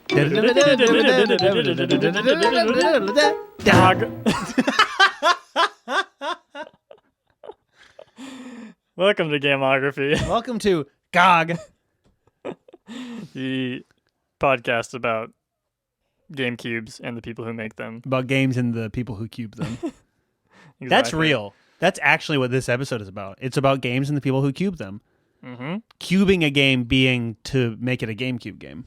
Dog. Welcome to Gameography, Welcome to GOG, the podcast about Gamecubes and the people who make them. about games and the people who cube them. Exactly. That's real. That's actually what this episode is about. It's about games and the people who cube them. Mm-hmm. Cubing a game being to make it a GameCube game.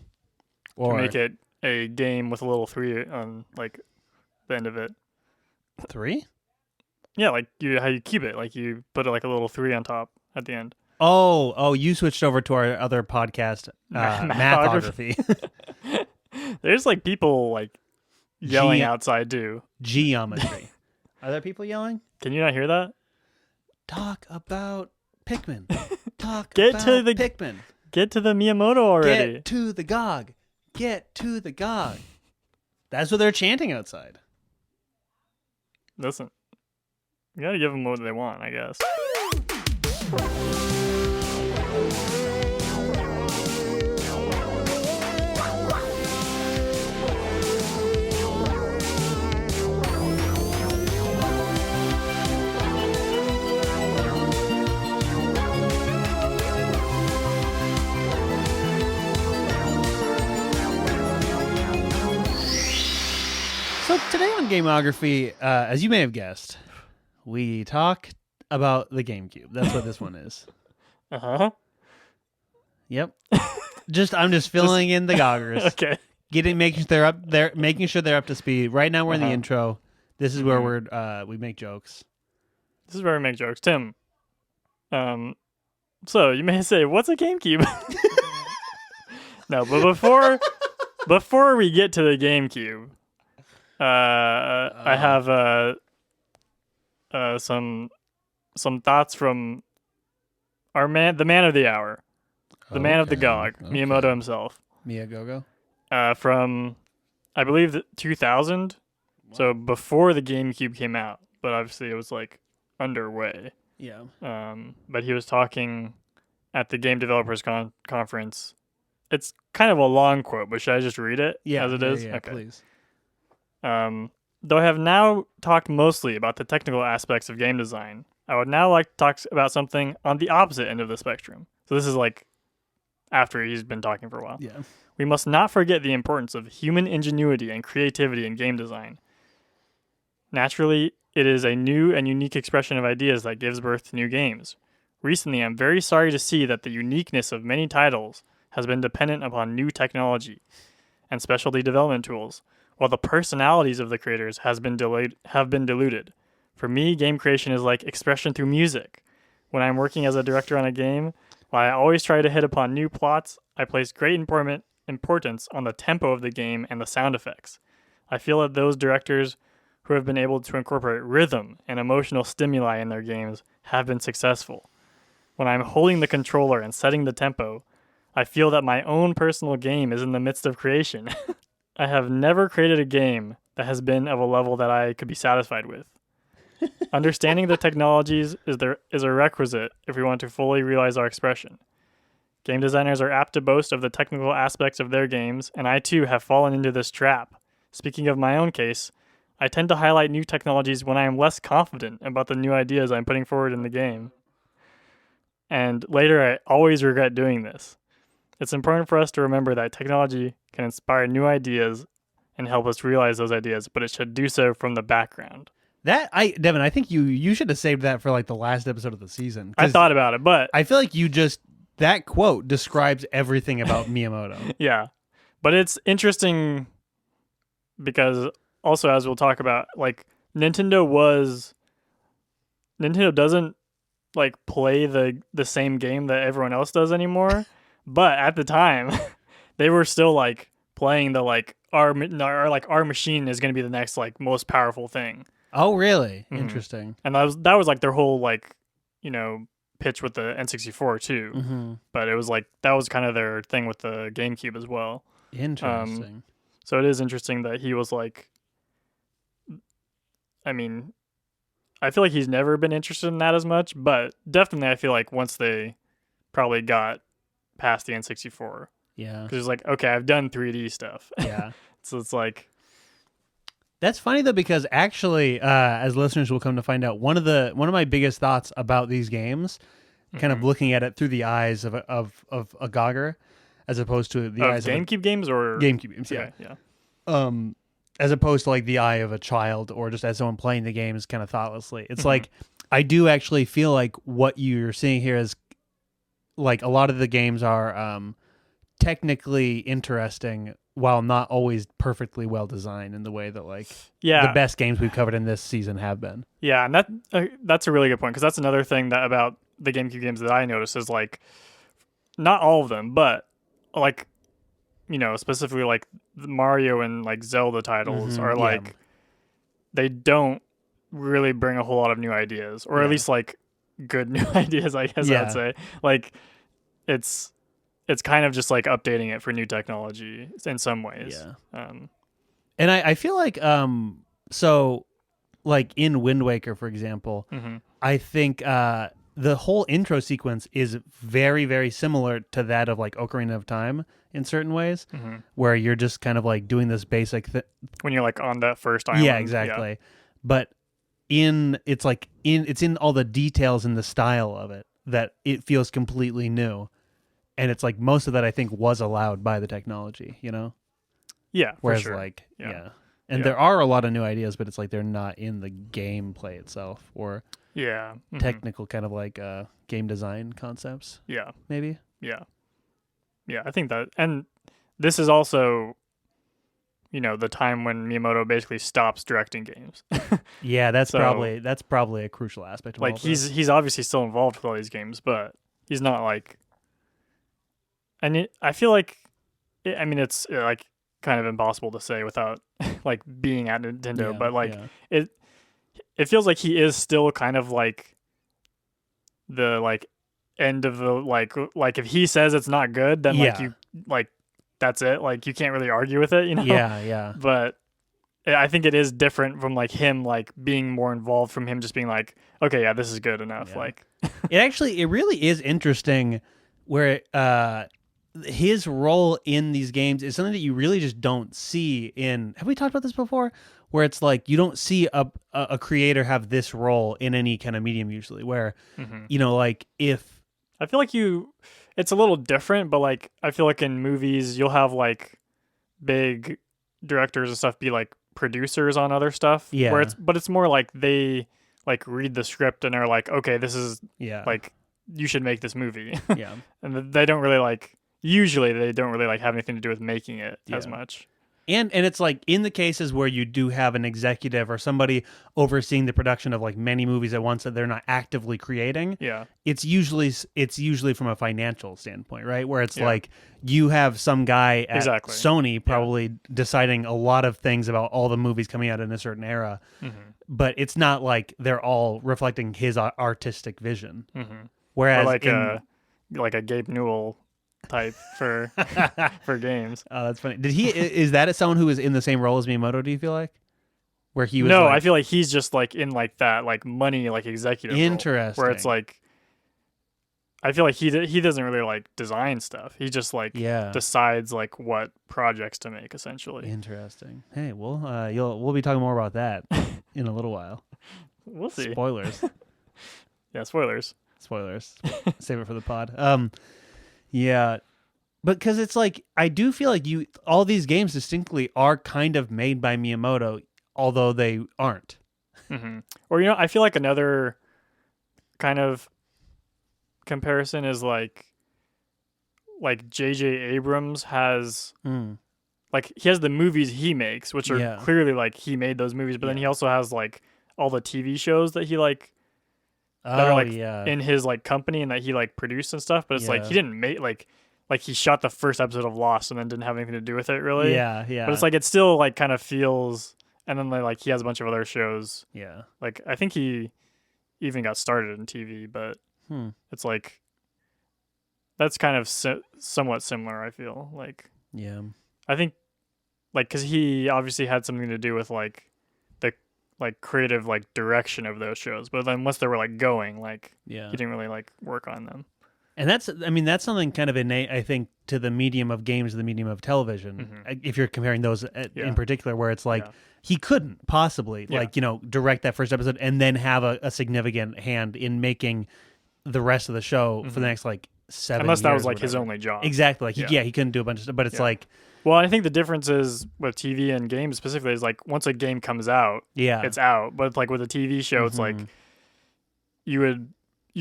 Or To make it a game with a little 3 on like the end of it. 3? Yeah, like how you cube it. Like you put like a little 3 on top at the end. Oh, you switched over to our other podcast, Mathography. There's like people like yelling outside too. Geometry. Are there people yelling? Can you not hear that? Talk about Pikmin. Talk Get about to the Pikmin. Get to the Miyamoto already. Get to the GOG. Get to the GOG. That's what they're chanting outside. Listen, you gotta give them what they want, I guess. So today on Gameography, as you may have guessed, we talk about the GameCube. That's what this one is. Uh-huh. Yep. I'm just filling in the goggers. Okay. Making sure they're up to speed. Right now we're in the intro. This is where we make jokes. This is where we make jokes. Tim, so you may say, what's a GameCube? No, but before we get to the GameCube, I have some thoughts from the man of the hour, the man of the GOG, Miyamoto himself. Miyagogo? From, I believe, 2000. Wow. So before the GameCube came out, but obviously it was like underway. Yeah. But he was talking at the Game Developers Conference. It's kind of a long quote, but should I just read it as it is? Yeah, okay. Please. Though I have now talked mostly about the technical aspects of game design, I would now like to talk about something on the opposite end of the spectrum. So this is like after he's been talking for a while. Yeah. We must not forget the importance of human ingenuity and creativity in game design. Naturally, it is a new and unique expression of ideas that gives birth to new games. Recently, I'm very sorry to see that the uniqueness of many titles has been dependent upon new technology and specialty development tools, while the personalities of the creators have been diluted. For me, game creation is like expression through music. When I'm working as a director on a game, while I always try to hit upon new plots, I place great importance on the tempo of the game and the sound effects. I feel that those directors who have been able to incorporate rhythm and emotional stimuli in their games have been successful. When I'm holding the controller and setting the tempo, I feel that my own personal game is in the midst of creation. I have never created a game that has been of a level that I could be satisfied with. Understanding the technologies is a requisite if we want to fully realize our expression. Game designers are apt to boast of the technical aspects of their games, and I too have fallen into this trap. Speaking of my own case, I tend to highlight new technologies when I am less confident about the new ideas I'm putting forward in the game. And later, I always regret doing this. It's important for us to remember that technology can inspire new ideas and help us realize those ideas, but it should do so from the background. Devin, I think you should have saved that for like the last episode of the season. I thought about it, but I feel like that quote describes everything about Miyamoto. Yeah, but it's interesting because also, as we'll talk about, like Nintendo doesn't like play the same game that everyone else does anymore. But at the time, they were still like playing the like our machine is going to be the next like most powerful thing. Oh, really? Mm-hmm. Interesting. And that was like their whole like pitch with the N64 too. Mm-hmm. But it was like that was kind of their thing with the GameCube as well. Interesting. So it is interesting that he was like, I mean, I feel like he's never been interested in that as much, but definitely I feel like once they probably got past the N64, Yeah. Because it's like, okay, I've done 3D stuff. Yeah. So it's like, That's funny though, because actually, as listeners will come to find out, one of my biggest thoughts about these games, kind of looking at it through the eyes of a Gogger, as opposed to the eyes GameCube games or of GameCube games, yeah. As opposed to like the eye of a child or just as someone playing the games kind of thoughtlessly. It's like I do actually feel like what you're seeing here is like a lot of the games are technically interesting while not always perfectly well designed in the way that like the best games we've covered in this season have been. Yeah, and that's a really good point, because that's another thing that about the GameCube games that I notice is like not all of them, but like, you know, specifically like the Mario and like Zelda titles are like they don't really bring a whole lot of new ideas, or at least like good new ideas, I guess I'd say. Like it's kind of just like updating it for new technology in some ways. Yeah. And I feel like so like in Wind Waker, for example, I think the whole intro sequence is very, very similar to that of like Ocarina of Time in certain ways, where you're just kind of like doing this basic when you're like on that first island. Yeah, exactly. Yeah. But it's in all the details and the style of it that it feels completely new. And it's like most of that I think was allowed by the technology, you know? Yeah, whereas for sure. Like and there are a lot of new ideas, but it's like they're not in the gameplay itself or technical kind of like game design concepts. Yeah. Maybe. Yeah. Yeah, I think that, and this is also, you know, the time when Miyamoto basically stops directing games. Yeah, that's probably a crucial aspect of like all this. He's obviously still involved with all these games, but he's not like, and I feel like it's like kind of impossible to say without like being at Nintendo, but like it feels like he is still kind of like the like end of the like if he says it's not good, then like you like that's it, like you can't really argue with it, you know? Yeah. But I think it is different from like him like being more involved, from him just being like, okay, yeah, this is good enough. Like it really is interesting where his role in these games is something that you really just don't see in, have we talked about this before, where it's like you don't see a creator have this role in any kind of medium usually, where you know, like if I feel like it's a little different, but like I feel like in movies you'll have like big directors and stuff be like producers on other stuff. Yeah. But it's more like they like read the script and are like, okay, this is like you should make this movie. Yeah. And they don't really like, usually they don't really like have anything to do with making it as much. And it's like in the cases where you do have an executive or somebody overseeing the production of like many movies at once that they're not actively creating. Yeah. It's usually from a financial standpoint, right? Where it's like you have some guy at Sony probably deciding a lot of things about all the movies coming out in a certain era. But it's not like they're all reflecting his artistic vision. Whereas or like a Gabe Newell type for games. Oh, that's funny. Is that someone who was in the same role as Miyamoto, do you feel like? Where he was I feel like he's just like in like that like money like executive interesting role, where it's like I feel like he doesn't really like design stuff. He just like decides like what projects to make, essentially. Interesting. Hey, we'll be talking more about that in a little while. We'll see. Spoilers. Yeah, spoilers. Save it for the pod. Yeah, but because it's like I do feel like all these games distinctly are kind of made by Miyamoto, although they aren't. Or I feel like another kind of comparison is like J.J. Abrams has like he has the movies he makes, which are clearly like he made those movies, but then he also has like all the TV shows that he like. That are like in his like company and that he like produced and stuff, but it's like he didn't make like he shot the first episode of Lost and then didn't have anything to do with it really. Yeah. But it's like it still like kind of feels, and then like he has a bunch of other shows. Yeah. Like I think he even got started in TV, but it's like that's kind of somewhat similar. I feel like I think like because he obviously had something to do with like like creative like direction of those shows, but then once they were like going, like he didn't really like work on them. And that's something kind of innate, I think, to the medium of games, the medium of television. If you're comparing those in particular, where it's like he couldn't possibly direct that first episode and then have a significant hand in making the rest of the show for the next 7 unless years. That was like his only job. Exactly. Like he couldn't do a bunch of stuff, but it's like. Well, I think the difference is with TV and games specifically is like once a game comes out, it's out. But like with a TV show, it's like you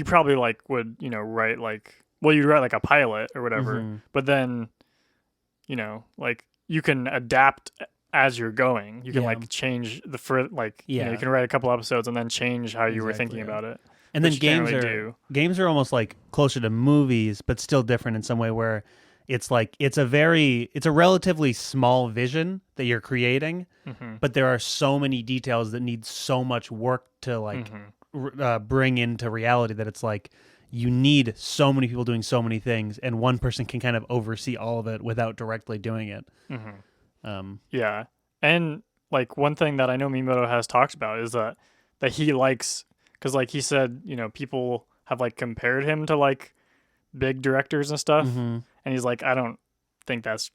probably would write you'd write like a pilot or whatever, but then you can adapt as you're going. You can change the you can write a couple episodes and then change how you were thinking about it. And then games are almost like closer to movies, but still different in some way, where it's like it's a relatively small vision that you're creating, but there are so many details that need so much work to bring into reality that it's like you need so many people doing so many things, and one person can kind of oversee all of it without directly doing it. And one thing that I know Miyamoto has talked about is that he likes, because he said people have compared him to big directors and stuff, and he's like, I don't think that's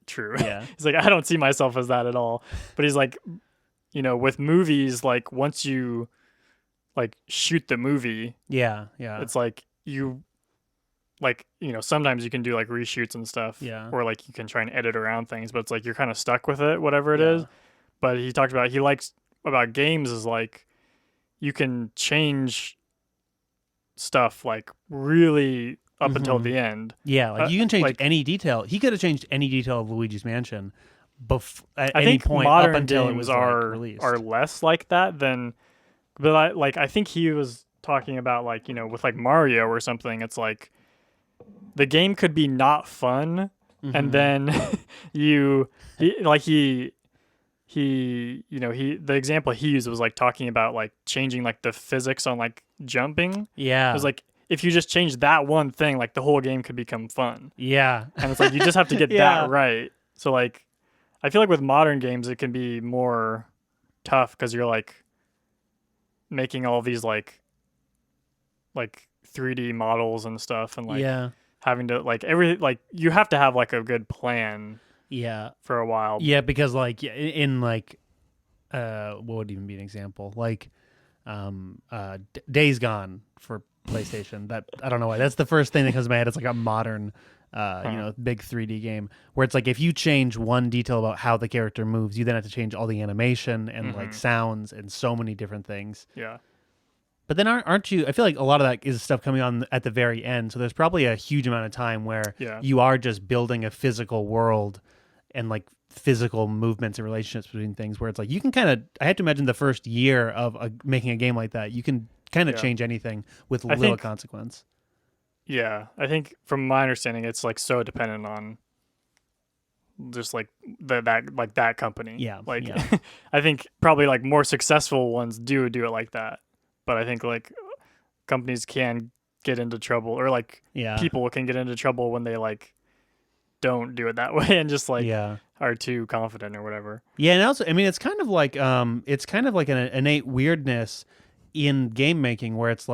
true. He's like, I don't see myself as that at all. But he's like, with movies, once you shoot the movie, it's you sometimes you can do reshoots and stuff, or you can try and edit around things, but it's you're kind of stuck with it, whatever it is. But he talked about, he likes about games is you can change stuff really up until the end. You can change any detail. He could have changed any detail of Luigi's Mansion at I any think point modern up until games it was released. are less like that than, but I think he was talking about with Mario or something. It's the game could be not fun, and then the example he used was talking about changing the physics on jumping. It was if you just change that one thing, the whole game could become fun. And it's you just have to get that right. So I feel with modern games it can be more tough because you're making all these 3D models and stuff, and having to you have to have a good plan for a while. Because in what would even be an example, Days Gone for PlayStation, that I don't know why that's the first thing that comes to my head. It's a modern big 3D game where it's if you change one detail about how the character moves, you then have to change all the animation and sounds and so many different things. But then aren't you, I feel a lot of that is stuff coming on at the very end, so there's probably a huge amount of time where you are just building a physical world and physical movements and relationships between things, where it's you can kind of, I have to imagine the first year of making a game like that, you can kind of change anything with little consequence. I think from my understanding, it's so dependent on just that company. I think probably more successful ones do it like that, but I think companies can get into trouble, or people can get into trouble when they don't do it that way and just are too confident or whatever. And also, I mean, it's kind of an innate weirdness in game making, where it's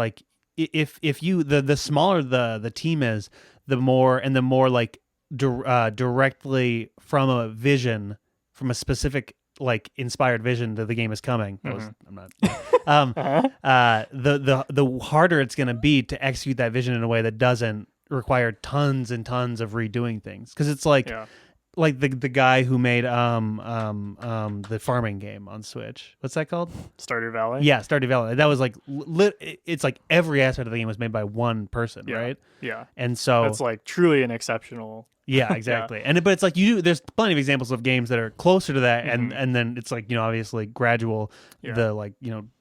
if you the smaller the team is, the more directly from a vision, from a specific inspired vision that the game is coming. I'm not. The harder it's going to be to execute that vision in a way that doesn't require tons and tons of redoing things, because it's the guy who made the farming game on Switch. What's that called? Stardew Valley. Yeah, Stardew Valley. That was it's every aspect of the game was made by one person, right? And so it's truly an exceptional. Exactly. But it's there's plenty of examples of games that are closer to that, and then it's obviously gradual, the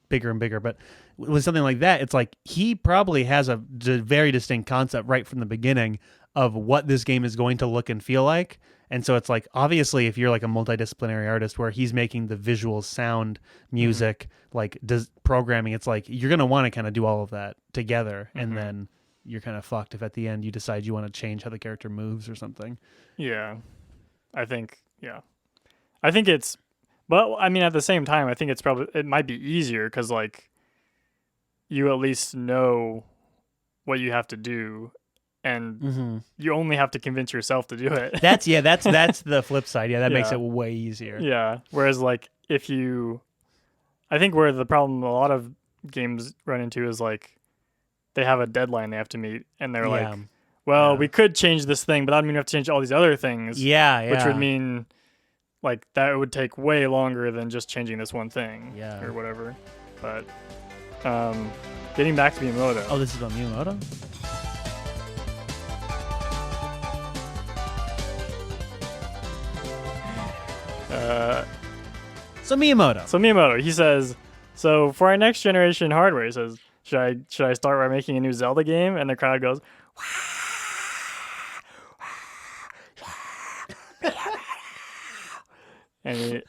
bigger and bigger. But with something like that, it's he probably has a very distinct concept right from the beginning of what this game is going to look and feel like. And so it's obviously, if you're a multidisciplinary artist where he's making the visuals, sound, music, does programming, it's you're going to want to kind of do all of that together, and then you're kind of fucked if at the end you decide you want to change how the character moves or something. I think it's, but I mean, at the same time, I think it might be easier because you at least know what you have to do, and you only have to convince yourself to do it. That's the flip side. Yeah, that makes Yeah. it way easier. Yeah. Whereas like I think where the problem a lot of games run into is like they have a deadline they have to meet, and they're like, well, we could change this thing, but that would mean we have to change all these other things. Yeah. Which would mean like that would take way longer than just changing this one thing. Yeah. Or whatever. But getting back to Miyamoto. Oh, this is on Miyamoto? So Miyamoto, he says, so for our next generation hardware, he says, should I start by making a new Zelda game? And the crowd goes, and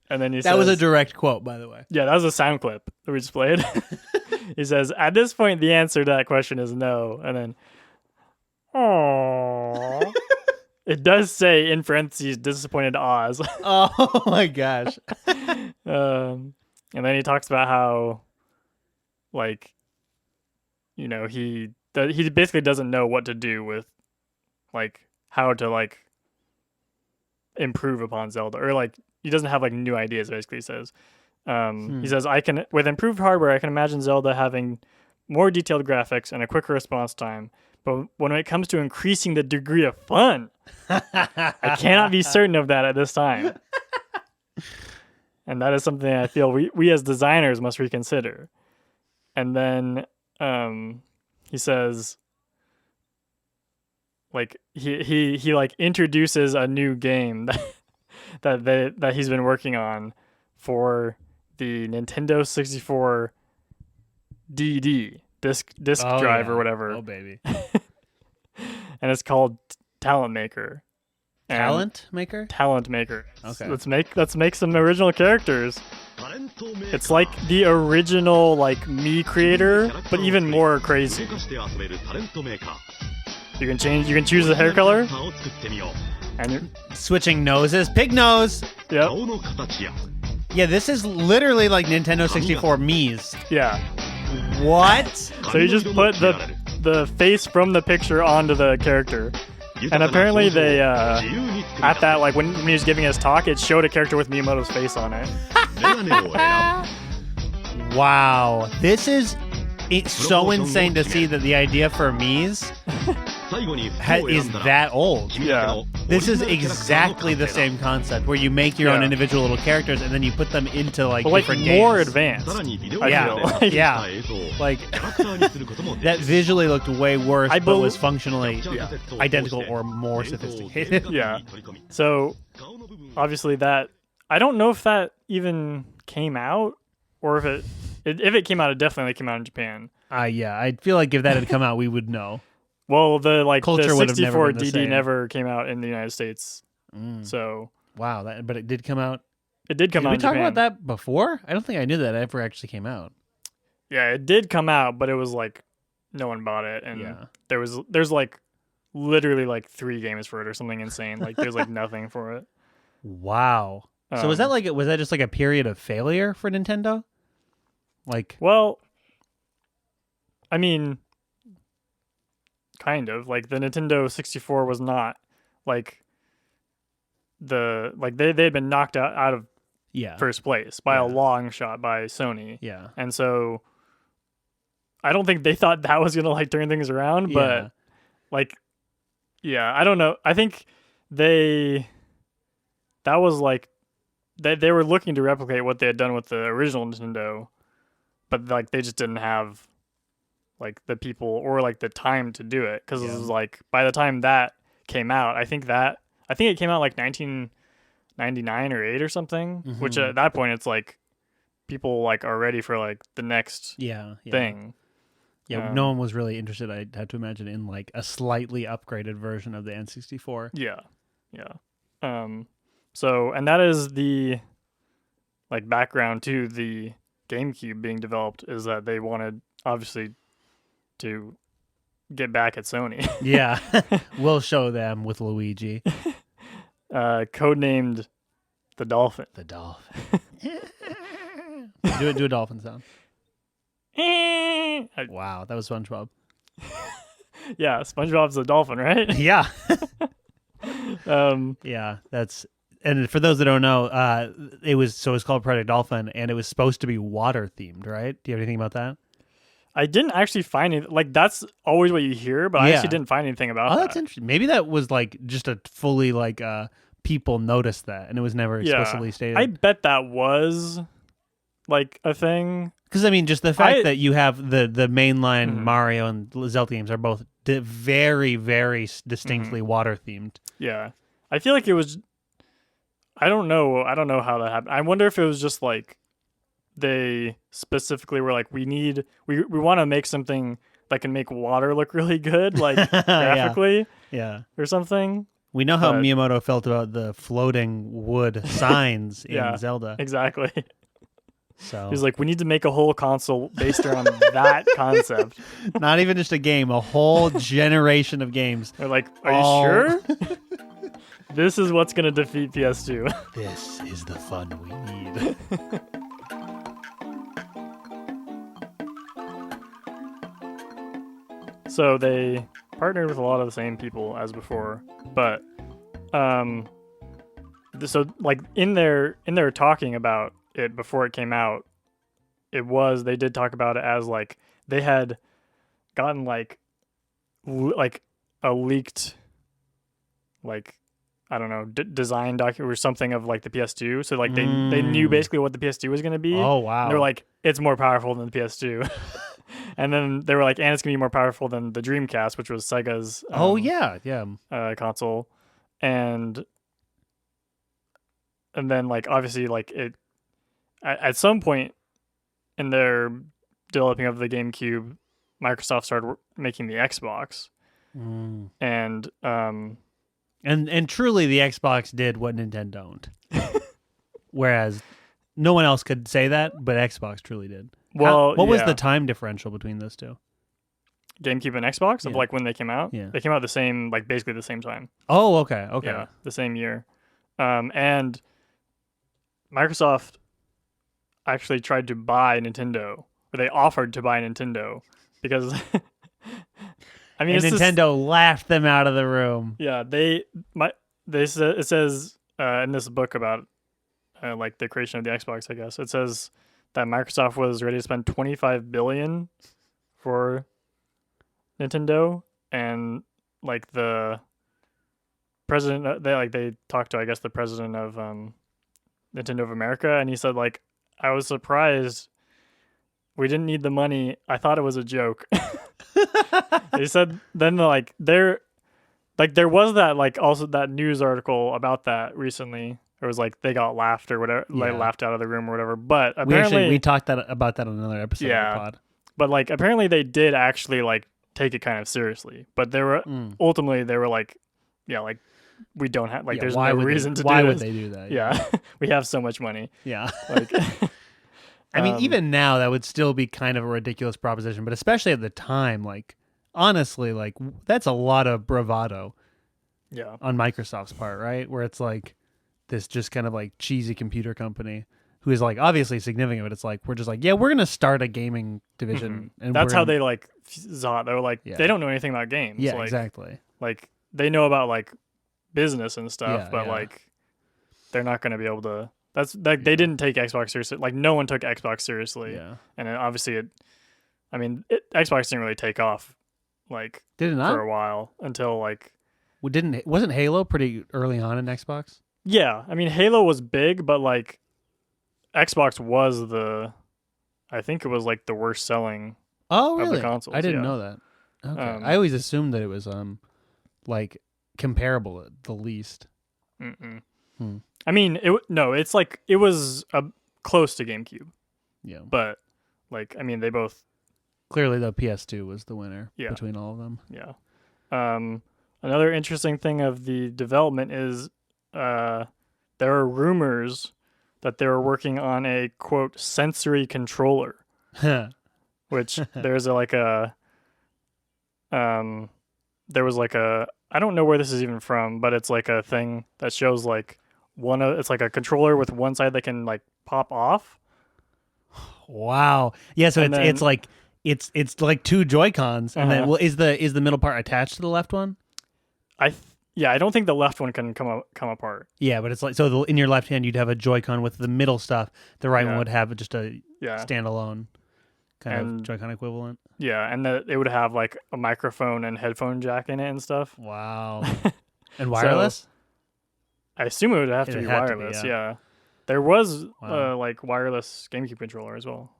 then he says, that was a direct quote, by the way. Yeah, that was a sound clip that we just played. He says, at this point, the answer to that question is no. And then, aww. It does say in parentheses, disappointed Oz. Oh my gosh. And then he talks about how, like, you know, he basically doesn't know what to do with, like, how to, like, improve upon Zelda. Or, like, he doesn't have, like, new ideas, basically, he says. He says, with improved hardware, I can imagine Zelda having more detailed graphics and a quicker response time. But when it comes to increasing the degree of fun, I cannot be certain of that at this time. And that is something I feel we as designers must reconsider. And then he says, like he like introduces a new game that he's been working on for the Nintendo 64 DD disk drive or whatever. Oh baby. And it's called Talent Maker. Talent Maker? Talent Maker. Okay. Let's make some original characters. It's like the original like Mii creator, but even more crazy. You can choose the hair color. And you're switching noses. Pig nose. Yep. Yeah, this is literally like Nintendo 64 Mii's. Yeah. What? So you just put the face from the picture onto the character. And apparently they, at that, like when he was giving his talk, it showed a character with Miyamoto's face on it. Wow. It's so insane to see that the idea for Mii's is that old. Yeah. This is exactly the same concept where you make your own individual little characters and then you put them into like different games. More advanced. Yeah. Like that visually looked way worse, but was functionally identical or more sophisticated. Yeah. So obviously that I don't know if that even came out or if it came out, it definitely came out in Japan. Yeah, I feel like if that had come out, we would know. Well, the culture would have 64 never been the DD same. never came out in the United States. So wow, but it did come out. It did come out. Did we in talk Japan. about that before? I don't think I knew that ever actually came out. Yeah, it did come out, but it was like no one bought it, and there's like literally like 3 games for it or something insane. Like there's like nothing for it. Wow. So was that just like a period of failure for Nintendo? Like, well, I mean, kind of like the Nintendo 64 was not like they had been knocked out of first place by a long shot by Sony. Yeah. And so I don't think they thought that was gonna like turn things around, but like, yeah, I don't know. I think that was like they were looking to replicate what they had done with the original Nintendo, but like they just didn't have like the people or like the time to do it because it was like by the time that came out, I think it came out like 1999 or 8 or something, which at that point it's like people like are ready for like the next thing. Yeah, no one was really interested, I had to imagine, in like a slightly upgraded version of the N64. Yeah. So, and that is the like background to the GameCube being developed, is that they wanted obviously to get back at Sony. Yeah. We'll show them with Luigi. Codenamed the Dolphin. The Dolphin. Do a dolphin sound. Wow, that was SpongeBob. Yeah, SpongeBob's a dolphin, right? Yeah. Um, Yeah, and for those that don't know, it's called Project Dolphin, and it was supposed to be water themed, right? Do you have anything about that? I didn't actually find it. Like, that's always what you hear, but I Yeah. actually didn't find anything about Oh, that. that's interesting. Maybe that was like just a fully like people noticed that, and it was never explicitly stated. I bet that was like a thing. Because I mean, just the fact that you have the mainline Mario and Zelda games are both very, very distinctly water themed. Yeah, I feel like it was. I don't know how that happened. I wonder if it was just like they specifically were like, we want to make something that can make water look really good, like graphically, yeah, or something. We know how Miyamoto felt about the floating wood signs in Zelda. Exactly. So he's like, we need to make a whole console based around that concept. Not even just a game, a whole generation of games. They're like, are you sure? This is what's going to defeat PS2. This is the fun we need. So they partnered with a lot of the same people as before, but so like in their talking about it before it came out, they did talk about it as like they had gotten like a leaked, like, I don't know, design document or something of like the PS2. So like they knew basically what the PS2 was going to be. Oh wow! And they're like, it's more powerful than the PS2. And then they were like, and it's going to be more powerful than the Dreamcast, which was Sega's console. And then like obviously like it at some point in their developing of the GameCube, Microsoft started making the Xbox. And truly the Xbox did what Nintendo don't. Whereas no one else could say that, but Xbox truly did. Well, what was the time differential between those two? GameCube and Xbox of like when they came out? Yeah. They came out the same, like basically the same time. Oh, okay. Yeah, the same year. And Microsoft actually tried to buy Nintendo, or they offered to buy Nintendo because I mean, Nintendo laughed them out of the room. Yeah, it says in this book about like the creation of the Xbox, I guess it says that Microsoft was ready to spend $25 billion for Nintendo, and like the president, they talked to, I guess, the president of Nintendo of America, and he said like, I was surprised we didn't need the money. I thought it was a joke. They said then like there was that like also that news article about that recently. It was like they got laughed or whatever, like laughed out of the room or whatever. But apparently we talked about that on another episode of the pod. But like apparently they did actually like take it kind of seriously. But they were ultimately they were like, like we don't have like there's no reason to do this. Why would they do that? Yeah. We have so much money. Yeah. Like I mean, even now that would still be kind of a ridiculous proposition, but especially at the time, like honestly, like that's a lot of bravado. Yeah. On Microsoft's part, right? Where it's like this just kind of like cheesy computer company who is like obviously significant, but it's like we're just like, we're gonna start a gaming division, and that's how they like saw it. They were like, they don't know anything about games. Yeah, like, exactly. Like they know about like business and stuff, but like they're not gonna be able to. That's like they didn't take Xbox seriously. Like no one took Xbox seriously. Yeah, and obviously Xbox didn't really take off. Like did it not for a while until like wasn't Halo pretty early on in Xbox? Yeah, I mean Halo was big, but like Xbox was I think it was like the worst selling. Oh, really? Of the consoles. I didn't know that. Okay, I always assumed that it was like comparable at the least. I mean, it's like it was close to GameCube. Yeah, but like I mean, they both clearly the PS2 was the winner between all of them. Yeah. Another interesting thing of the development is there are rumors that they were working on a quote sensory controller, which there's there was like a I don't know where this is even from, but it's like a thing that shows like it's like a controller with one side that can like pop off. Wow. Yeah, so it's like it's like two Joy-Cons, and then is the middle part attached to the left one? I don't think the left one can come apart. Yeah, but it's like in your left hand you'd have a Joy-Con with the middle stuff. The right one would have just a standalone kind of Joy-Con equivalent. Yeah, and it would have like a microphone and headphone jack in it and stuff. Wow. And wireless? So, I assume it would have to be wireless. Yeah. There was like wireless GameCube controller as well.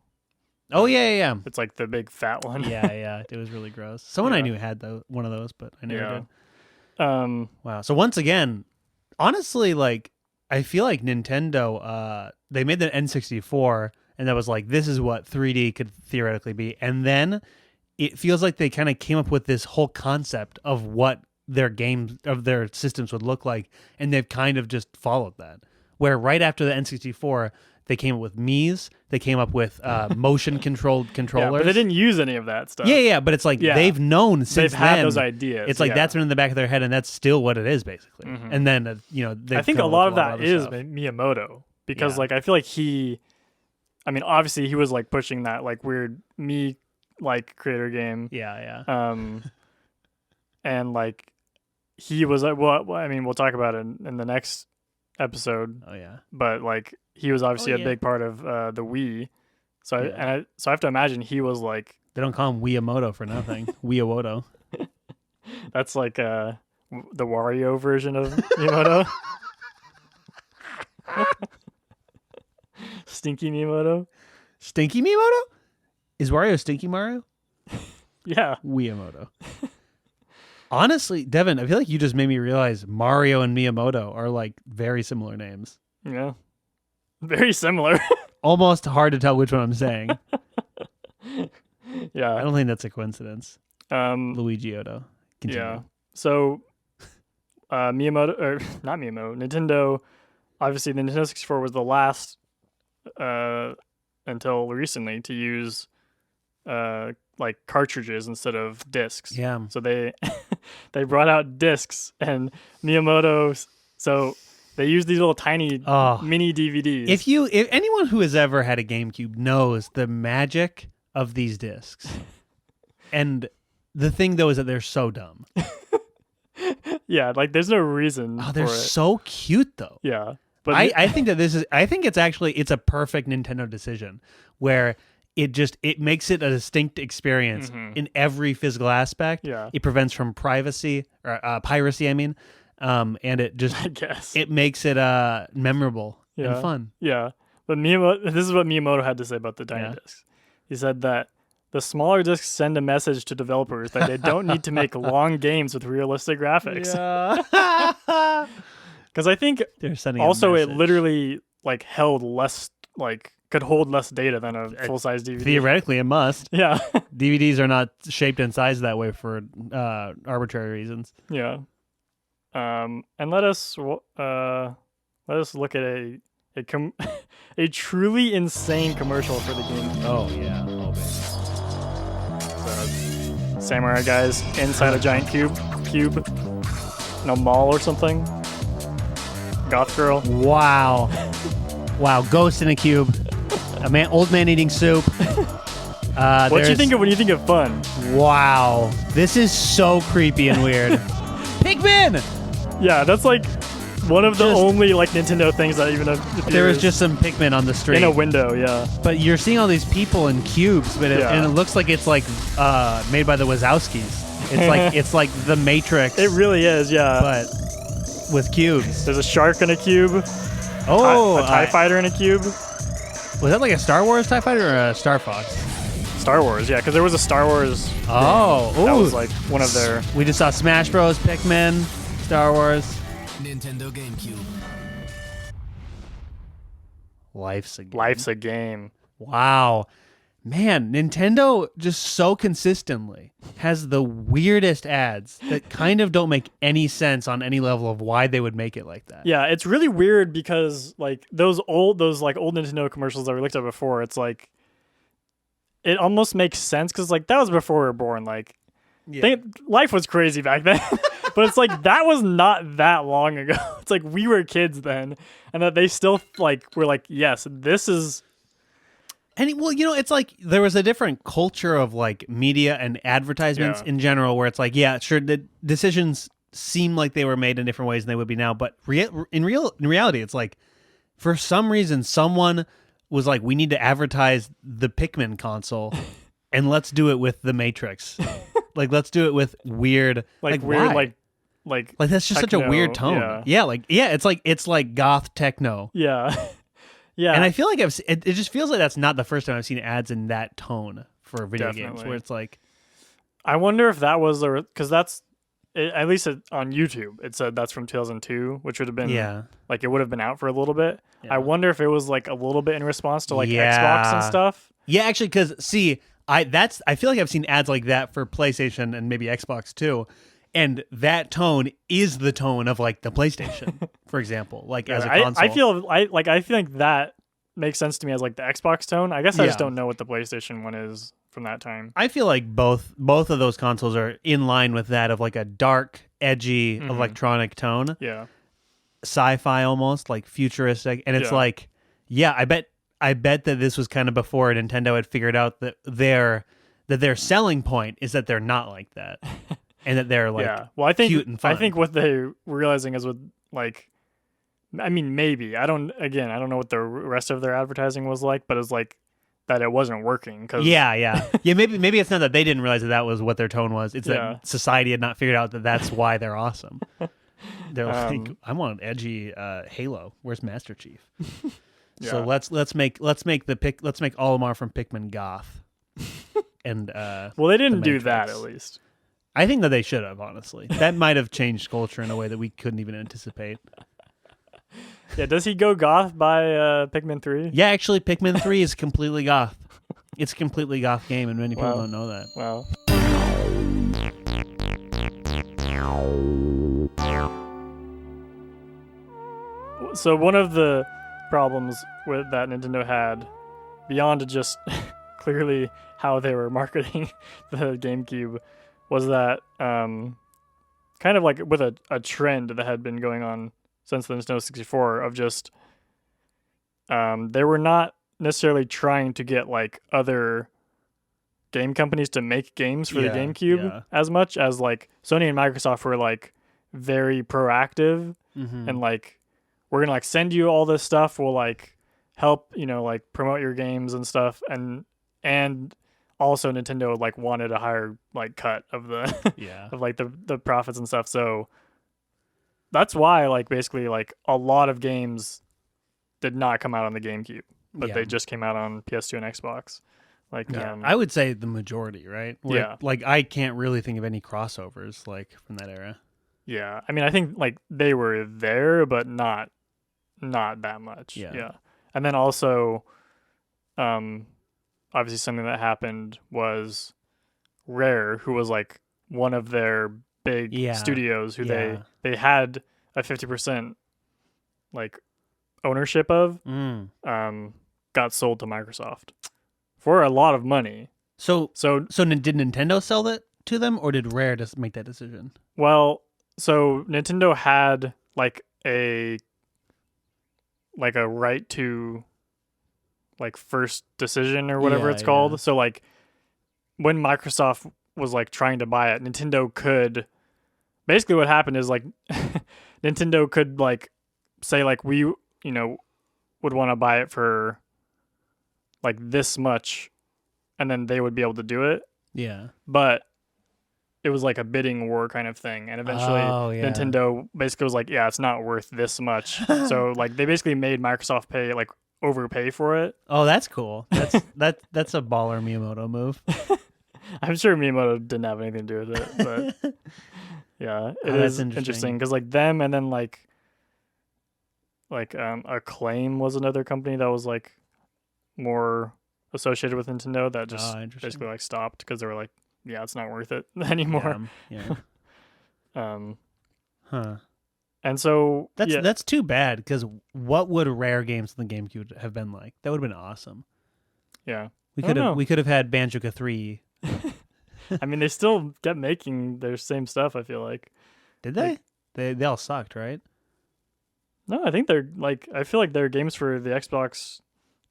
Oh yeah. It's like the big fat one. Yeah. It was really gross. Someone I knew had one of those, but I never did. Wow. So once again, honestly, like I feel like Nintendo, they made the N64, and that was like, this is what 3D could theoretically be, and then it feels like they kind of came up with this whole concept of what their systems would look like, and they've kind of just followed that. Where right after the N64, they came up with Mii's, they came up with motion-controlled controllers. Yeah, but they didn't use any of that stuff. Yeah, but it's like they've known since they've had then. those ideas. It's like that's been in the back of their head, and that's still what it is, basically. Mm-hmm. And then, I think a lot of that is Miyamoto, because like I feel like obviously he was like pushing that like weird Mii like creator game. Yeah. And like he was like, we'll talk about it in the next episode. Oh yeah. But like he was obviously a big part of the Wii. So I have to imagine he was like, they don't call him Miyamoto for nothing. Miyamoto. That's like the Wario version of Miyamoto. Stinky Miyamoto. Stinky Miyamoto? Is Wario Stinky Mario? Yeah. Miyamoto. Honestly, Devin, I feel like you just made me realize Mario and Miyamoto are like very similar names. Yeah. Very similar. Almost hard to tell which one I'm saying. Yeah. I don't think that's a coincidence. Luigi Odo. Continue. Yeah. So Miyamoto, or not Miyamoto, Nintendo, obviously the Nintendo 64 was the last until recently to use like cartridges instead of discs. Yeah. So they brought out discs, and Miyamoto, so they used these little tiny mini DVDs. If anyone who has ever had a GameCube knows the magic of these discs. And the thing though is that they're so dumb. Yeah, like there's no reason. Oh, they're so cute though. Yeah. But I think that it's a perfect Nintendo decision where it makes it a distinct experience in every physical aspect. Yeah. It prevents from piracy, and it just it makes it memorable and fun. Yeah. But this is what Miyamoto had to say about the tiny discs. He said that the smaller discs send a message to developers that they don't need to make long games with realistic graphics. Yeah. Because I think they're sending also it literally like held less, like could hold less data than a full size DVD. Theoretically, it must. Yeah. DVDs are not shaped and sized that way for arbitrary reasons. Yeah. And let us look at a truly insane commercial for the game. Oh yeah. Oh, baby. Samurai guys inside a giant cube in a mall or something. Goth girl. Wow. Ghost in a cube. Old man eating soup. What do you think of when you think of fun? Wow. This is so creepy and weird. Pikmin! Yeah, that's like one of the only like Nintendo things that even appears. There was just some Pikmin on the street. In a window, yeah. But you're seeing all these people in cubes, and it looks like it's like made by the Wazowskis. It's like the Matrix. It really is, yeah. But with cubes. There's a shark in a cube. Oh, a TIE fighter in a cube. Was that like a Star Wars TIE fighter or a Star Fox? Star Wars, yeah, because there was a Star Wars. Oh, that was like one of their. We just saw Smash Bros, Pikmin, Star Wars, Nintendo GameCube. Life's a game. Life's a game. Wow. Man, Nintendo just so consistently has the weirdest ads that kind of don't make any sense on any level of why they would make it like that. Yeah, it's really weird because like those old Nintendo commercials that we looked at before, it's like it almost makes sense because like that was before we were born. Like life was crazy back then. But it's like that was not that long ago. It's like we were kids then, and that they still like were like, yes, this is And well, it's like there was a different culture of like media and advertisements Yeah. in general, where it's like, yeah, sure, the decisions seem like they were made in different ways than they would be now, but in reality, it's like for some reason someone was like, we need to advertise the Pikmin console, and let's do it with the Matrix. Like, let's do it with weird, weird, why? like That's just such a techno, weird tone. It's like goth techno. Yeah. Yeah. And I feel like it just feels like that's not the first time I've seen ads in that tone for video games, Definitely. where it's like, I wonder if that was because that's at least on YouTube. It said that's from 2002, which would have been like it would have been out for a little bit. Yeah. I wonder if it was like a little bit in response to like Yeah. Xbox and stuff. Yeah, actually, because see, I feel like I've seen ads like that for PlayStation and maybe Xbox too, and that tone is the tone of like the PlayStation, for example, like as a console. I feel like that makes sense to me as like the Xbox tone. I guess I just Yeah. don't know what the PlayStation one is from that time. I feel like both of those consoles are in line with that of like a dark, edgy electronic tone, Yeah. sci-fi almost, like futuristic, and it's Yeah. like, yeah, I bet that this was kind of before Nintendo had figured out that their selling point is that they're not like that, and that they're like Yeah. Well, I think cute and fun. I think what they're realizing is with like, I mean, maybe I don't know what the rest of their advertising was like, but it's like that it wasn't working. Cause yeah. Maybe it's not that they didn't realize that was what their tone was. It's Yeah. that society had not figured out that that's why they're awesome. They're like, I want an edgy Halo. Where's Master Chief? So Yeah. let's make Olimar from Pikmin goth. And Well, they didn't the do that Matrix. at least. I think that they should have, honestly. That might have changed culture in a way that we couldn't even anticipate. Yeah. Does he go goth by Pikmin 3? Yeah, actually, Pikmin 3 is completely goth. It's a completely goth game, and many people Wow. don't know that. Wow. So one of the problems with that Nintendo had, beyond just clearly how they were marketing the GameCube, was that kind of like with a trend that had been going on since the Nintendo 64 of just they were not necessarily trying to get like other game companies to make games for the Yeah, GameCube yeah. as much as like Sony and Microsoft were like very proactive Mm-hmm. and like we're gonna like send you all this stuff, we'll like help like promote your games and stuff, and also Nintendo like wanted a higher like cut of the Yeah. of like the profits and stuff, so that's why like basically like a lot of games did not come out on the GameCube, but Yeah. they just came out on PS2 and Xbox. Like Yeah, I would say the majority, right? Yeah. Like I can't really think of any crossovers like from that era. yeah, I mean I think like they were there, but not that much. Yeah. And then also, obviously something that happened was Rare, who was like one of their big Yeah. studios, who Yeah. they had a 50% like ownership of, got sold to Microsoft for a lot of money. So So did Nintendo sell that to them, or did Rare just make that decision? well, so Nintendo had like a right to like first decision or whatever Yeah, it's called. yeah. So like when Microsoft was like trying to buy it, Nintendo could basically what happened is like Nintendo could like say like we would want to buy it for like this much, and then they would be able to do it. Yeah. But it was like a bidding war kind of thing, and eventually Oh, yeah. Nintendo basically was like, yeah, it's not worth this much. So like they basically made Microsoft pay like overpay for it. Oh, that's cool. That's that's a baller Miyamoto move. I'm sure Miyamoto didn't have anything to do with it, but yeah, it that's is interesting. interesting because like them, and then like Acclaim was another company that was like more associated with Nintendo that just Interesting. basically like stopped because they were like, yeah, it's not worth it anymore. Yeah. Huh. And so That's too bad, because what would Rare games on the GameCube have been like? That would have been awesome. yeah. We I don't know. could have had Banjo-Kazooie. I mean, they still kept making their same stuff, I feel like. Did they? They all sucked, right? No, I think they're like, I feel like their games for the Xbox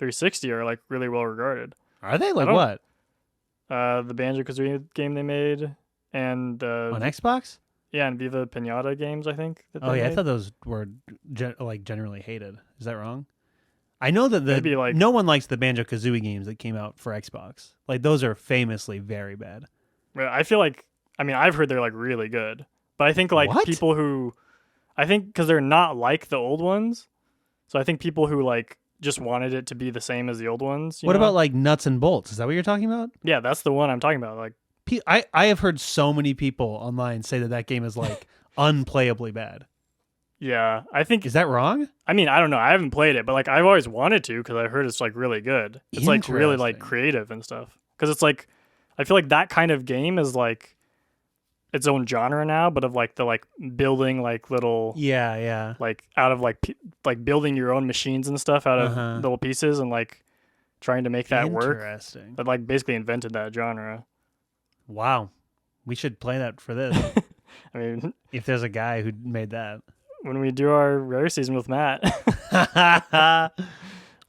360 are like really well regarded. Are they? Like don't- what? The Banjo-Kazooie game they made, and On Xbox? yeah, and Viva Pinata games, I think. That Oh they yeah, I made. thought those were generally hated. Is that wrong? I know that Maybe, like- no one likes the Banjo-Kazooie games that came out for Xbox. Like those are famously very bad. But I feel like, I mean, I've heard they're like really good, but I think like What? people who, I think because they're not like the old ones, so I think people who like just wanted it to be the same as the old ones. What about like Nuts and Bolts? Is that what you're talking about? Yeah, that's the one I'm talking about. Like, I have heard so many people online say that game is like unplayably bad. yeah, I think. Is that wrong? I mean, I don't know. I haven't played it, but like I've always wanted to because I heard it's like really good. It's like really like Interesting. creative and stuff. Because it's like, I feel like that kind of game is like its own genre now, but of like the like building like little Yeah. like out of like like building your own machines and stuff out of Uh-huh. little pieces and like trying to make that work. Interesting. That like basically invented that genre. Wow. We should play that for this. I mean, if there's a guy who made that. when we do our rare season with Matt.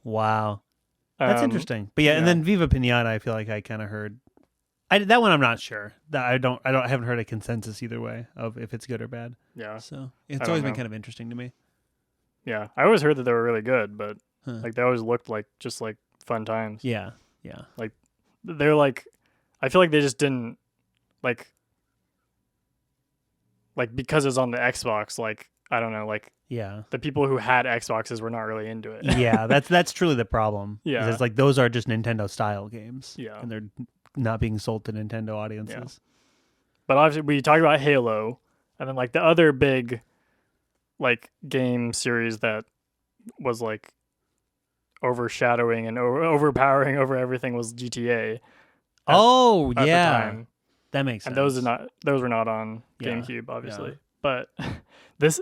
Wow. That's interesting. But yeah, and yeah. then Viva Pinata, I feel like I kind of heard. That one I'm not sure. I haven't heard a consensus either way of if it's good or bad. Yeah. So it's don't always been know. kind of interesting to me. Yeah. I always heard that they were really good, but Huh. like they always looked like just like fun times. Yeah. They're like, I feel like they just didn't like because it's on the Xbox, like, I don't know, like Yeah. the people who had Xboxes were not really into it. Yeah, that's truly the problem. is Yeah. It's like those are just Nintendo style games. Yeah. And they're not being sold to Nintendo audiences. But obviously, we talked about Halo, and then like the other big, like game series that was like overshadowing and overpowering over everything was GTA. Oh, At yeah. the time. That makes sense. And those were not on Yeah, GameCube, obviously. yeah. But there's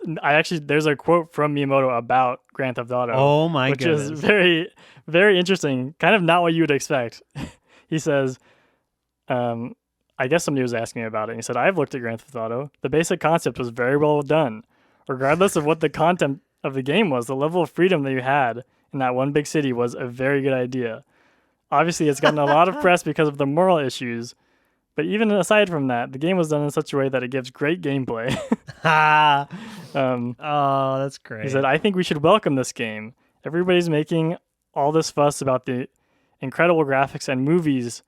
a quote from Miyamoto about Grand Theft Auto, Oh my which goodness. is very, very interesting. Kind of not what you would expect. He says, I guess somebody was asking me about it. And he said, I've looked at Grand Theft Auto. The basic concept was very well done. Regardless of what the content of the game was, the level of freedom that you had in that one big city was a very good idea. Obviously, it's gotten a lot of press because of the moral issues. But even aside from that, the game was done in such a way that it gives great gameplay. Ah. um, Oh, that's great. he said, I think we should welcome this game. Everybody's making all this fuss about the incredible graphics and movies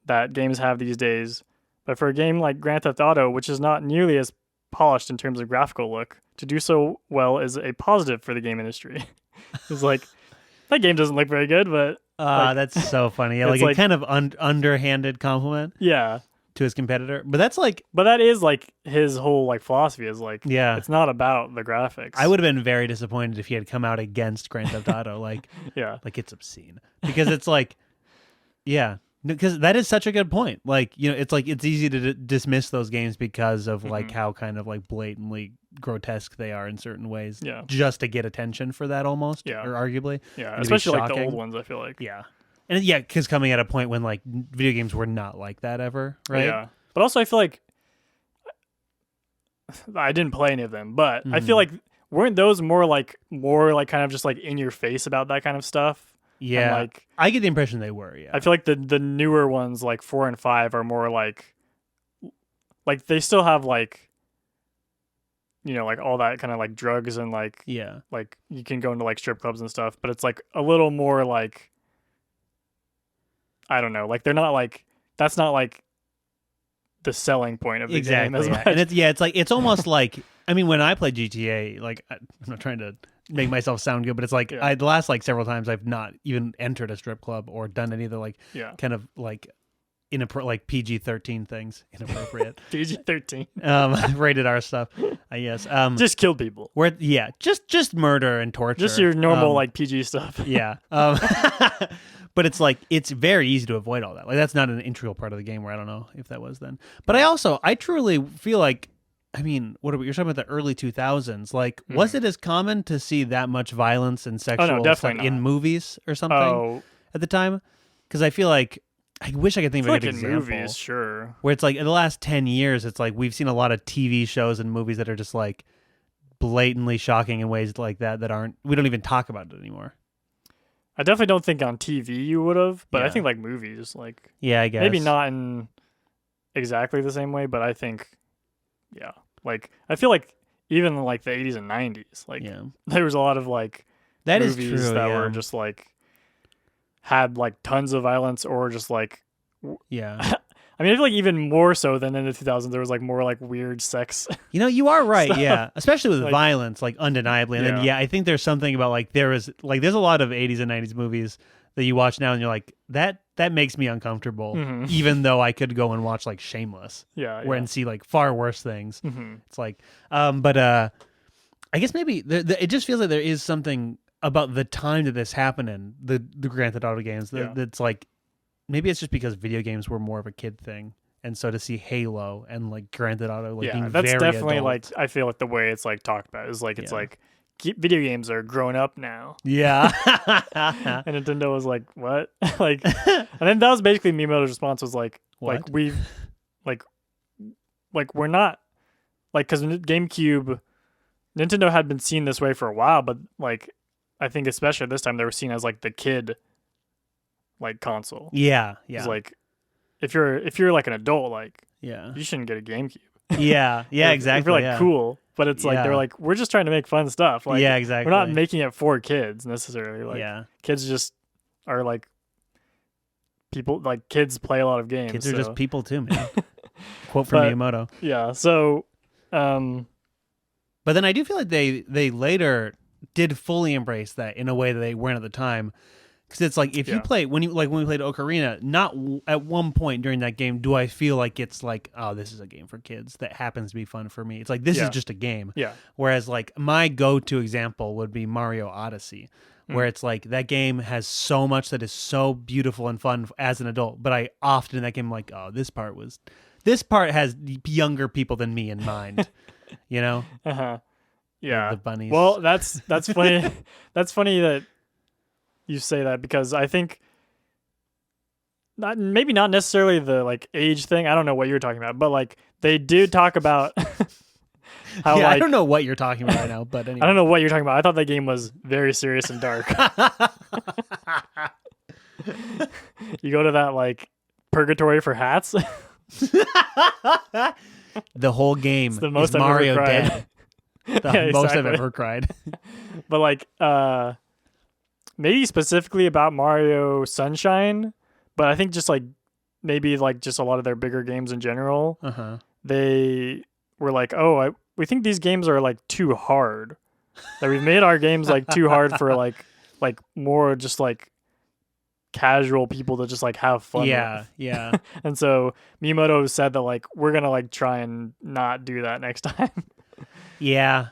that games have these days. But for a game like Grand Theft Auto, which is not nearly as polished in terms of graphical look, to do so well is a positive for the game industry. It's like, that game doesn't look very good, but like- that's so funny. Yeah, It's like a like- kind of underhanded compliment yeah. to his competitor. But that's like, But that is like his whole like philosophy is like, yeah. it's not about the graphics. I would have been very disappointed if he had come out against Grand Theft Auto. Like it's obscene because it's like, yeah, because that is such a good point. Like, it's like it's easy to dismiss those games because of like Mhm. how kind of like blatantly grotesque they are in certain ways. Yeah. just to get attention for that almost. Yeah. or arguably. Yeah, It'd be especially like the shocking. old ones, I feel like. Yeah, and yeah, because coming at a point when like video games were not like that ever, right? Yeah. But also I feel like I didn't play any of them, but I feel like weren't those more like kind of just like in your face about that kind of stuff? Yeah, And, like I get the impression they were. Yeah, I feel like the newer ones like 4 and 5 are more like they still have like like all that kind of like drugs and like yeah. like you can go into like strip clubs and stuff, but it's like a little more like I don't know, like they're not like that's not like the selling point of the game as yeah. much. And it's like it's almost like I mean when I play GTA, like I'm not trying to make myself sound good, but it's like Yeah. the last like several times I've not even entered a strip club or done any of the like Yeah. kind of like like PG-13 things, inappropriate, PG-13. rated R stuff, I guess. Just kill people. Where just murder and torture, Just your normal like PG stuff. yeah. But it's like it's very easy to avoid all that. Like that's not an integral part of the game. Where I don't know if that was then. But I truly feel like, I mean, you're talking about the early 2000s. Like, was it as common to see that much violence and sexual stuff definitely in not. movies or something Oh, at the time? Because I feel like I wish I could think I of feel a like good in example movies, sure. where it's like in the last 10 years, it's like we've seen a lot of TV shows and movies that are just like blatantly shocking in ways like that aren't. We don't even talk about it anymore. I definitely don't think on TV you would have, but I Yeah. think like movies, like Yeah, I guess. maybe not in exactly the same way, but I think, yeah, like I feel like even in, like the 80s and 90s, like Yeah. there was a lot of like That is movies true. that yeah. were just like had like tons of violence or just like Yeah. I mean I feel like even more so than in the 2000s there was like more like weird sex. You know, you are right. Stuff. Yeah. Especially with Like- violence, like undeniably. And then, Yeah. yeah, I think there's something about like there's a lot of 80s and 90s movies that you watch now and you're like, that makes me uncomfortable, Mhm. even though I could go and watch like Shameless Yeah. where and see like far worse things. Hmm. It's like, but I guess maybe it just feels like there is something about the time that this happened in the Grand Theft Auto games Yeah. that's like, maybe it's just because video games were more of a kid thing. And so to see Halo and like Grand Theft Auto like Yeah, being that's very definitely adult. like I feel like the way it's like talked about is like it's Yeah. like video games are grown up now. Yeah. And Nintendo was like, "What?" Like, and then that was basically Miyamoto's response was like What? we've like we're not like because GameCube, Nintendo had been seen this way for a while, but like I think especially this time they were seen as like the kid like console. Yeah. It's Yeah. like if you're like an adult, like Yeah. you shouldn't get a GameCube. Yeah. Yeah. If Exactly. you're like yeah. cool, but it's like they're Yeah. like we're just trying to make fun stuff. Like yeah. Exactly. we're not making it for kids necessarily. Like yeah. kids just are like people like kids play a lot of games. Kids are so- just people too, man. Quote from But- Miyamoto. yeah. So But then I do feel like they later did fully embrace that in a way that they weren't at the time. Because it's like if you Yeah. play when we played Ocarina, not at one point during that game do I feel like it's like, oh, this is a game for kids that happens to be fun for me. It's like this Yeah. is just a game. yeah. Whereas like my go-to example would be Mario Odyssey, where it's like that game has so much that is so beautiful and fun as an adult, but I often in that game I'm like, oh, this part has younger people than me in mind, you know? Uh-huh. Yeah. The bunnies. Well, that's funny. That's funny that you say that because I think maybe not necessarily the like age thing. I don't know what you're talking about, but like they do talk about how yeah, like I don't know what you're talking about right now, but anyway. I don't know what you're talking about. I thought that game was very serious and dark. You go to that like purgatory for hats. The whole game the most is I've ever Mario cried. dead. The Yeah, most I've exactly. ever cried. But like maybe specifically about Mario Sunshine, but I think just like maybe like just a lot of their bigger games in general, Uh-huh. they were like, "Oh, we think these games are like too hard. That we've made our games like too hard for like more just like casual people to just like have fun Yeah, with." yeah. And so Miyamoto said that like we're going to like try and not do that next time. Yeah.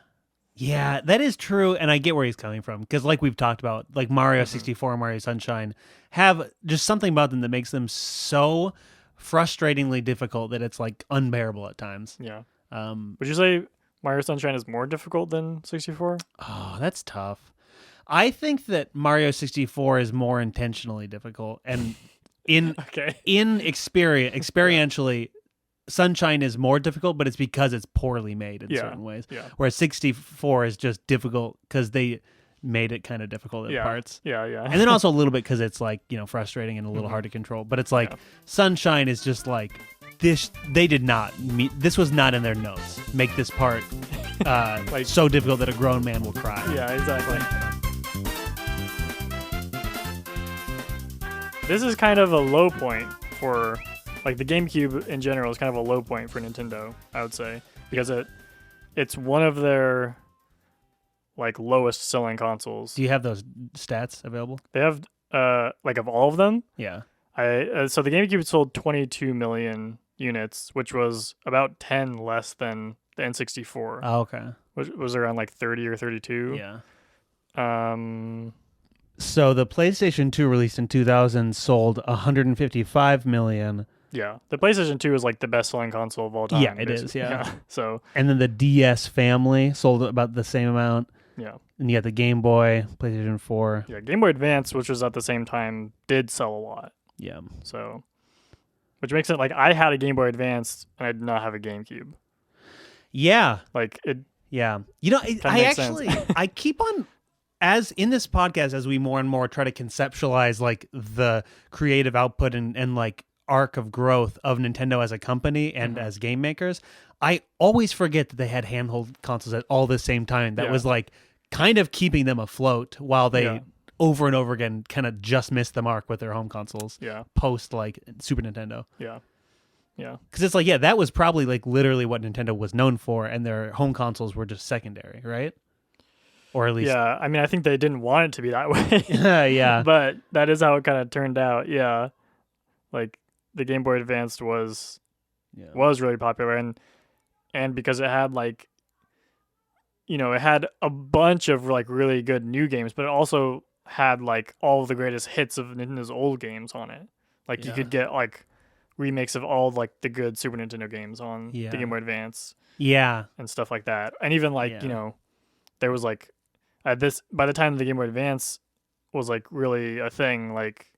Yeah, that is true, and I get where he's coming from. Because like we've talked about, like Mario 64 and Mario Sunshine have just something about them that makes them so frustratingly difficult that it's like unbearable at times. Yeah. Um, Would you say Mario Sunshine is more difficult than 64? oh, that's tough. I think that Mario 64 is more intentionally difficult, and in Okay. experientially, Sunshine is more difficult, but it's because it's poorly made in Yeah. certain ways. Yeah. Whereas 64 is just difficult because they made it kind of difficult at Yeah. parts. Yeah, yeah. And then also a little bit because it's like, frustrating and a little hard to control. But it's like Yeah. Sunshine is just like this. They did not meet. This was not in their notes. Make this part Like- so difficult that a grown man will cry. Yeah, exactly. This is kind of a low point for like the GameCube in general is kind of a low point for Nintendo, I would say, because it's one of their like lowest selling consoles. Do you have those stats available? They have like of all of them, Yeah. so the GameCube sold 22 million units, which was about 10 less than the N64, Oh, okay. which was around like 30 or 32. Yeah. So the PlayStation 2 released in 2000 sold 155 million. Yeah, the PlayStation 2 is like the best-selling console of all time. Yeah, it is, basically. yeah. So And then the DS family sold about the same amount. yeah, And you got the Game Boy, PlayStation 4. yeah. Game Boy Advance, which was at the same time, did sell a lot. Yeah. So, which makes it like I had a Game Boy Advance and I did not have a GameCube. Yeah. Like it. Yeah. I makes sense. actually, I keep on as in this podcast, as we more and more try to conceptualize like the creative output and like arc of growth of Nintendo as a company and as game makers, I always forget that they had handheld consoles at all the same time. That was like kind of keeping them afloat while they over and over again kind of just missed the mark with their home consoles. Post like Super Nintendo. Yeah. Because it's like, that was probably like literally what Nintendo was known for, and their home consoles were just secondary, right? Or at least, I mean, I think they didn't want it to be that way. yeah. But that is how it kind of turned out. Yeah, like the Game Boy Advance was really popular, and because it had like, it had a bunch of like really good new games, but it also had like all of the greatest hits of Nintendo's old games on it. Like you could get like remakes of all like the good Super Nintendo games on the Game Boy Advance. Yeah. And stuff like that. And even like, there was like by the time the Game Boy Advance was like really a thing, like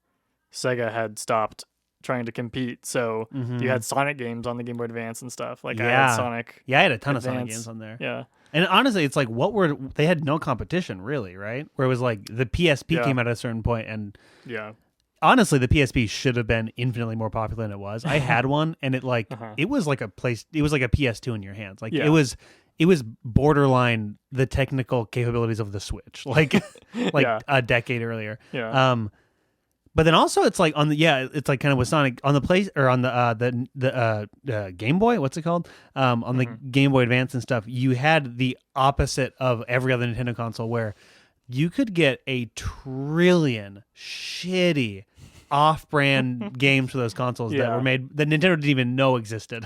Sega had stopped trying to compete. So you had Sonic games on the Game Boy Advance and stuff. Like I had Sonic. Yeah, I had a ton Advance. of Sonic games on there. Yeah. And honestly, it's like they had no competition really, right? Where it was like the PSP came out at a certain point, and honestly, the PSP should have been infinitely more popular than it was. I had one, and it like it was like a PS2 in your hands. Like it was borderline the technical capabilities of the Switch, like a decade earlier. Yeah. But then also it's like it's like kind of with Sonic on the place or on the Game Boy, what's it called? On the Game Boy Advance and stuff, you had the opposite of every other Nintendo console where you could get a trillion shitty off-brand games for those consoles that were made that Nintendo didn't even know existed,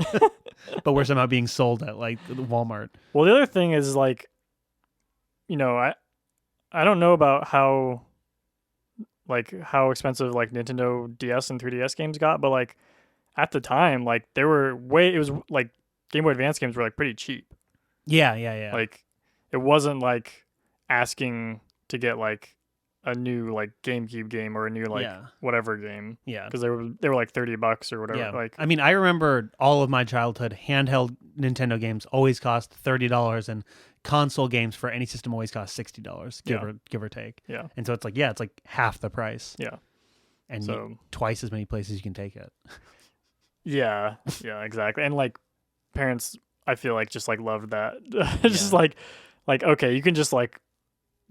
but were somehow being sold at like Walmart. Well, the other thing is like, I don't know about how expensive like Nintendo DS and 3DS games got, but like at the time, like it was like Game Boy Advance games were like pretty cheap. Yeah. Like it wasn't like asking to get like a new like GameCube game or a new like whatever game. Yeah. Because they were like $30 or whatever. Yeah. Like I mean, I remember all of my childhood handheld Nintendo games always cost $30, and console games for any system always cost $60, give or take. Yeah. And so it's like half the price. Yeah. And so twice as many places you can take it. Yeah, exactly. And like parents, I feel like just like loved that. Just like okay, you can just like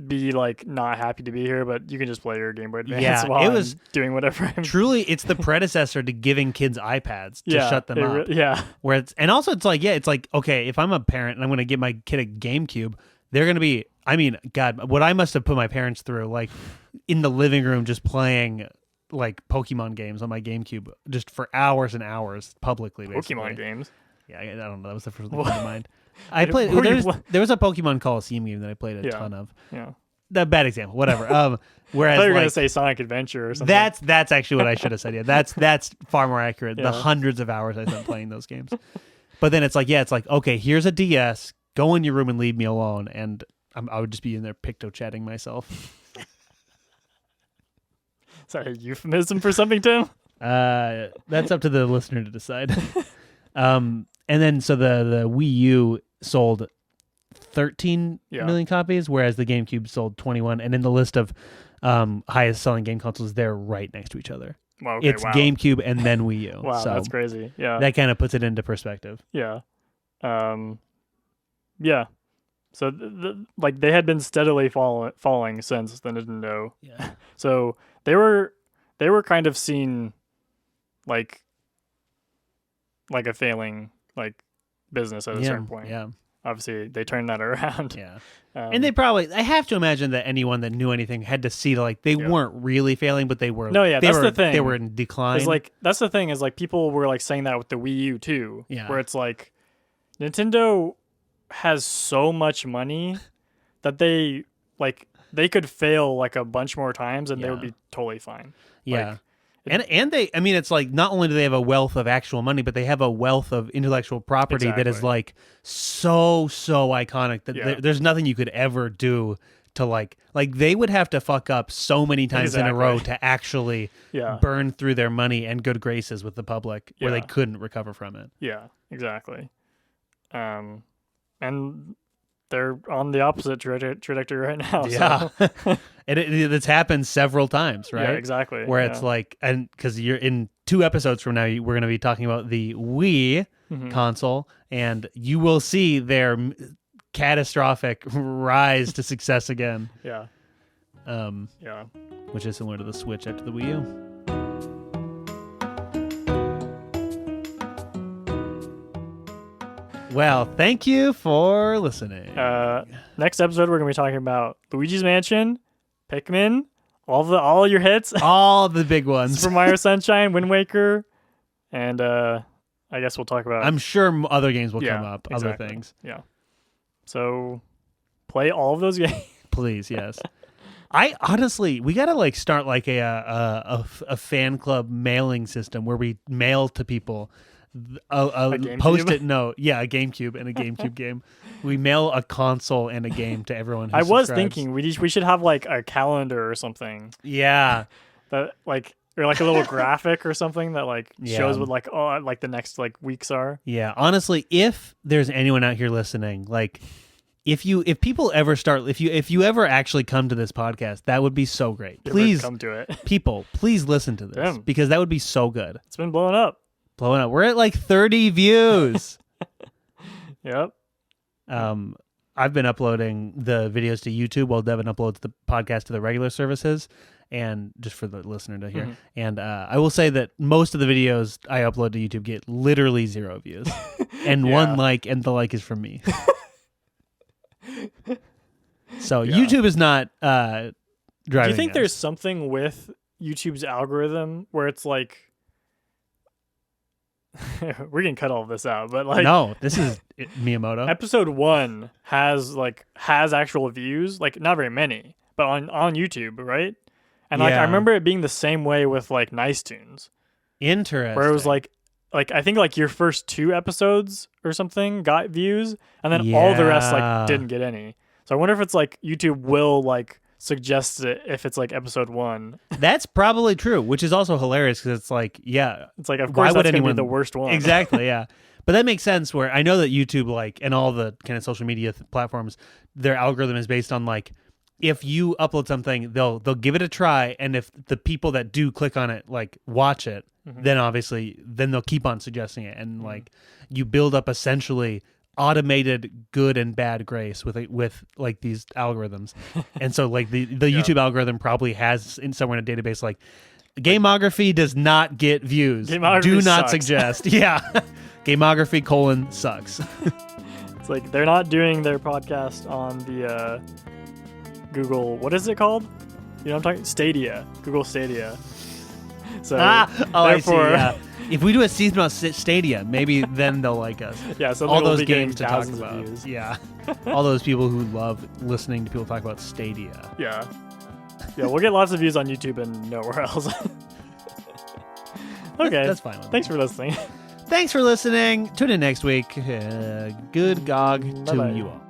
be like not happy to be here, but you can just play your Game Boy Advance while I'm doing whatever. Truly, it's the predecessor to giving kids iPads to shut them up. Where and also it's like okay, if I'm a parent and I'm going to give my kid a GameCube, they're going to be. I mean, God, what I must have put my parents through, like in the living room, just playing like Pokemon games on my GameCube, just for hours and hours publicly. Basically. Pokemon games. Yeah, I don't know. That was the first thing in my mind. I played. There was a Pokemon Coliseum game that I played a ton of. Yeah. That bad example. Whatever. Whereas I thought you were gonna say Sonic Adventure or something. That's actually what I should have said. Yeah. That's far more accurate. The hundreds of hours I spent playing those games. But then it's like okay, here's a DS. Go in your room and leave me alone. And I would just be in there picto chatting myself. Is that a euphemism for something, Tim? That's up to the listener to decide. And then so the Wii U sold 13 million copies, whereas the GameCube sold 21. And in the list of highest selling game consoles, they're right next to each other. Well, okay, it's GameCube and then Wii U. Wow, so that's crazy. Yeah, that kind of puts it into perspective. Yeah, yeah. So like they had been steadily falling since the Nintendo. Yeah. So they were kind of seen like a failing like business at a certain point. Yeah. Obviously, they turned that around. Yeah. And I have to imagine that anyone that knew anything had to see like they weren't really failing, but they were. No, yeah, that's the thing. They were in decline. It's like that's the thing is like people were like saying that with the Wii U too. Yeah. Where it's like Nintendo has so much money that they could fail like a bunch more times and they would be totally fine. Yeah. Like, and they, I mean, it's like not only do they have a wealth of actual money, but they have a wealth of intellectual property that is like so iconic that there's nothing you could ever do to like they would have to fuck up so many times in a row to actually burn through their money and good graces with the public where they couldn't recover from it. Yeah, exactly. And they're on the opposite trajectory right now. Yeah. So. And it's happened several times, right? Yeah, exactly. Where it's like, and because you're in 2 episodes from now, we're going to be talking about the Wii console, and you will see their catastrophic rise to success again. Yeah. Yeah. Which is similar to the Switch after the Wii U. Well, thank you for listening. Next episode, we're going to be talking about Luigi's Mansion, Pikmin, all your hits. All the big ones. Super Mario Sunshine, Wind Waker, and I guess we'll talk about... I'm sure other games will come up, exactly. other things. Yeah. So, play all of those games. Please, yes. I honestly, we gotta like start like a fan club mailing system where we mail to people a post-it note. Yeah, a GameCube and a GameCube game. We mail a console and a game to everyone who I was subscribes. thinking we should have like a calendar or something. Yeah. That like or like a little graphic or something that like shows what like like the next like weeks are. Yeah, honestly, if there's anyone out here listening, like if you ever actually come to this podcast, that would be so great. Please come to it. People, please listen to this because that would be so good. It's been blowing up. We're at like 30 views. Yep. I've been uploading the videos to YouTube while Devin uploads the podcast to the regular services, and just for the listener to hear. And I will say that most of the videos I upload to YouTube get literally 0 views, and 1 like, and the like is from me. So YouTube is not driving. Do you think us. there's something with YouTube's algorithm where it's like we can cut all of this out, but like no, this is Miyamoto. Episode 1 has actual views, like not very many, but on YouTube, right? And like I remember it being the same way with like Nicetunes. Interesting. Where it was like I think like your first 2 episodes or something got views, and then all the rest like didn't get any. So I wonder if it's like YouTube will like suggest it if it's like episode 1. That's probably true, which is also hilarious because it's like, it's like of course that's gonna be the worst one. Exactly, yeah. But that makes sense. Where I know that YouTube, like, and all the kind of social media platforms, their algorithm is based on like, if you upload something, they'll give it a try, and if the people that do click on it like watch it, then obviously they'll keep on suggesting it, and like you build up essentially automated good and bad grace with like these algorithms. And so like the YouTube algorithm probably has somewhere in a database like Gameography does not get views. Do not sucks. suggest. Yeah. Gameography : sucks. It's like they're not doing their podcast on the Google, what is it called? You know what I'm talking? Stadia. Google Stadia. So I see, yeah. If we do a season about Stadia, maybe then they'll like us. Yeah, so all those games to talk about. Views. Yeah. All those people who love listening to people talk about Stadia. Yeah. Yeah, we'll get lots of views on YouTube and nowhere else. Okay. That's fine. Thanks for listening. Thanks for listening. Tune in next week. Good GOG to you all.